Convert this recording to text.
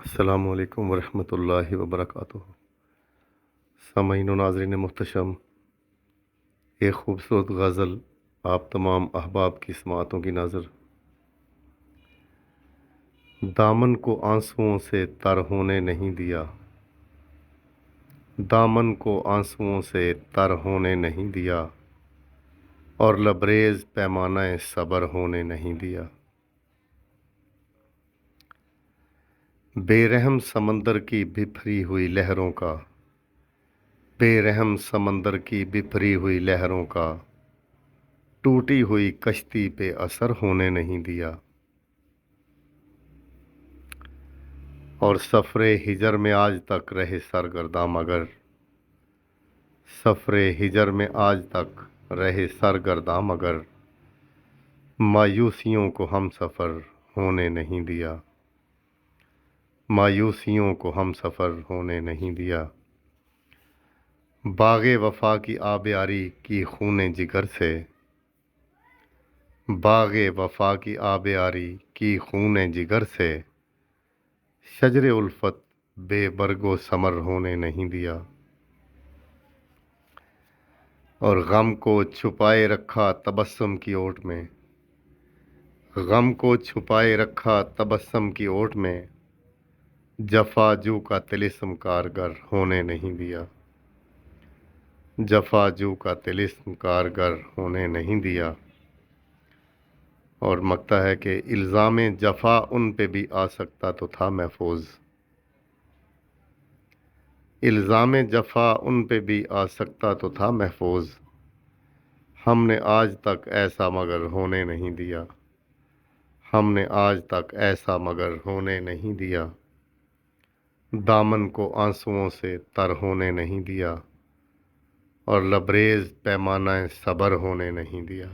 السلام علیکم ورحمۃ اللہ وبرکاتہ۔ سامعین و ناظرین محتشم، ایک خوبصورت غزل آپ تمام احباب کی سماعتوں کی نظر۔ دامن کو آنسوؤں سے تر ہونے نہیں دیا، دامن کو آنسوؤں سے تر ہونے نہیں دیا، اور لبریز پیمانہ صبر ہونے نہیں دیا۔ بے رحم سمندر کی بپھری ہوئی لہروں کا، بے رحم سمندر کی بپھری ہوئی لہروں کا، ٹوٹی ہوئی کشتی پہ اثر ہونے نہیں دیا۔ اور سفر ہجر میں آج تک رہے سرگرداں مگر، سفر ہجر میں آج تک رہے سرگرداں مگر، مایوسیوں کو ہم سفر ہونے نہیں دیا، مایوسیوں کو ہم سفر ہونے نہیں دیا۔ باغ وفا کی آبیاری کی خون جگر سے، باغ وفا کی آبیاری کی خون جگر سے، شجر الفت بے برگ و ثمر ہونے نہیں دیا۔ اور غم کو چھپائے رکھا تبسم کی اوٹ میں، غم کو چھپائے رکھا تبسم کی اوٹ میں، جفا جو کا طلسم کارگر ہونے نہیں دیا، جفا جو کا طلسم کارگر ہونے نہیں دیا۔ اور مکتا ہے کہ الزام جفا ان پہ بھی آ سکتا تو تھا محفوظ، الزام جفا ان پہ بھی آ سکتا تو تھا محفوظ، ہم نے آج تک ایسا مگر ہونے نہیں دیا، ہم نے آج تک ایسا مگر ہونے نہیں دیا۔ دامن کو آنسوؤں سے تر ہونے نہیں دیا، اور لبریز پیمانہ صبر ہونے نہیں دیا۔